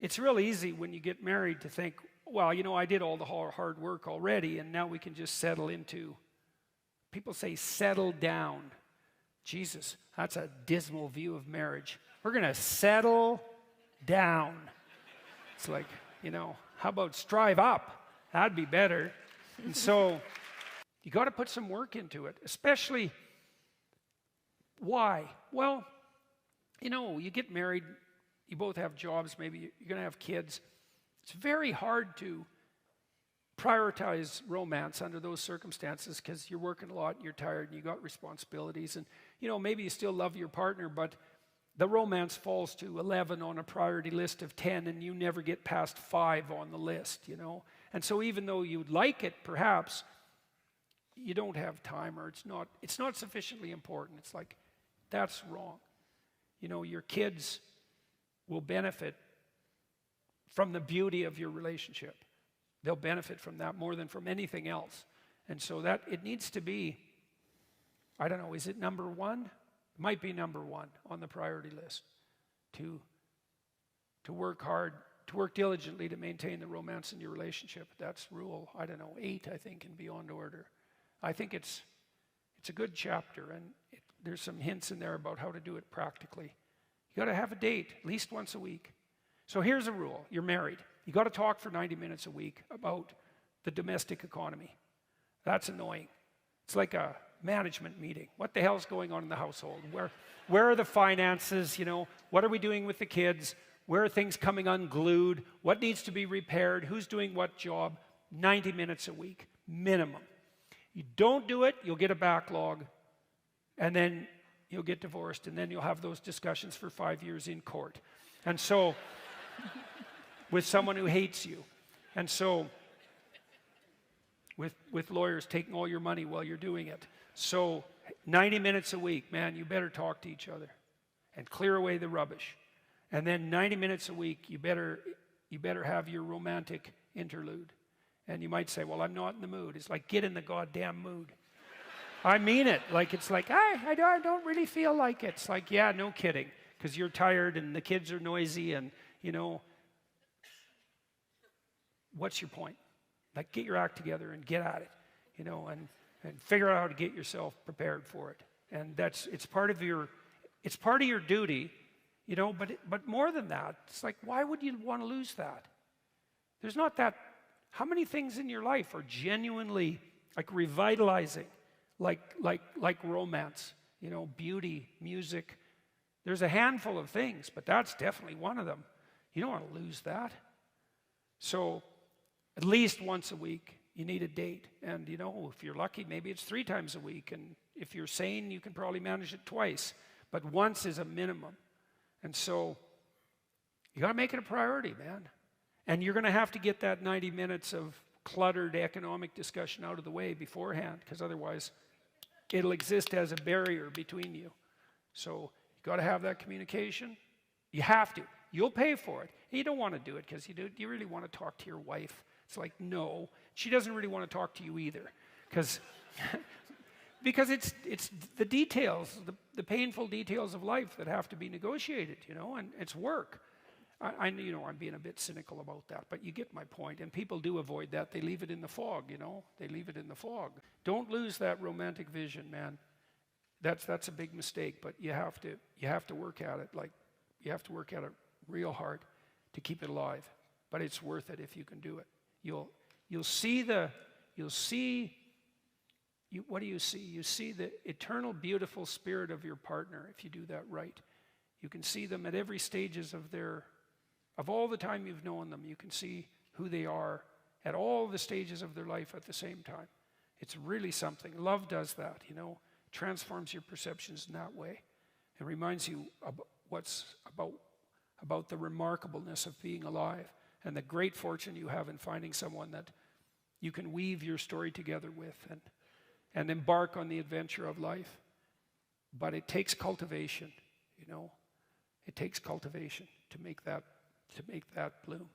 It's real easy when you get married to think, well, I did all the hard work already, and now we can just settle into, people say settle down. Jesus, that's a dismal view of marriage. We're going to settle down. It's like, how about strive up? That'd be better. And so you got to put some work into it, especially why? Well, you get married, you both have jobs, maybe you're going to have kids. It's very hard to prioritize romance under those circumstances because you're working a lot and you're tired and you got responsibilities. And, maybe you still love your partner, but the romance falls to 11 on a priority list of 10 and you never get past 5 on the list, And so even though you'd like it, perhaps, you don't have time, or it's not sufficiently important. It's like, that's wrong. Your kids will benefit from the beauty of your relationship. They'll benefit from that more than from anything else. And so that it needs to be, I don't know, is it number one? It might be number one on the priority list. To work hard, to work diligently to maintain the romance in your relationship. That's rule, 8, I think, and beyond order. I think it's a good chapter, and there's some hints in there about how to do it practically. You got to have a date, at least once a week. So here's a rule. You're married. You got to talk for 90 minutes a week about the domestic economy. That's annoying. It's like a management meeting. What the hell's going on in the household? Where are the finances? What are we doing with the kids? Where are things coming unglued? What needs to be repaired? Who's doing what job? 90 minutes a week, minimum. You don't do it, you'll get a backlog, and then you'll get divorced, and then you'll have those discussions for 5 years in court. And so, with someone who hates you. And so, with lawyers taking all your money while you're doing it. So, 90 minutes a week, man, you better talk to each other and clear away the rubbish. And then 90 minutes a week, you better have your romantic interlude. And you might say, well, I'm not in the mood. It's like, get in the goddamn mood. I mean it. Like, it's like, I don't really feel like it. It's like, yeah, no kidding. Because you're tired and the kids are noisy and, what's your point? Like, get your act together and get at it, and figure out how to get yourself prepared for it. And it's part of your duty, but more than that, it's like, why would you want to lose that? There's not that. How many things in your life are genuinely like revitalizing, like romance, beauty, music? There's a handful of things, but that's definitely one of them. You don't want to lose that. So at least once a week, you need a date. And, if you're lucky, maybe it's 3 times a week. And if you're sane, you can probably manage it twice. But once is a minimum. And so you got to make it a priority, man. And you're going to have to get that 90 minutes of cluttered economic discussion out of the way beforehand, because otherwise it'll exist as a barrier between you. So you got to have that communication. You have to. You'll pay for it. And you don't want to do it because you really want to talk to your wife. It's like, no. She doesn't really want to talk to you either, because it's the details, the painful details of life that have to be negotiated, and it's work. I'm being a bit cynical about that, but you get my point. And people do avoid that. They leave it in the fog, They leave it in the fog. Don't lose that romantic vision, man. That's a big mistake, but you have to work at it. Like, you have to work at it real hard to keep it alive. But it's worth it if you can do it. What do you see? You see the eternal, beautiful spirit of your partner if you do that right. You can see them at every stages of all the time you've known them. You can see who they are at all the stages of their life at the same time. It's really something. Love does that, transforms your perceptions in that way. It reminds you about the remarkableness of being alive and the great fortune you have in finding someone that you can weave your story together with and embark on the adventure of life. But it takes cultivation, It takes cultivation to make that bloom.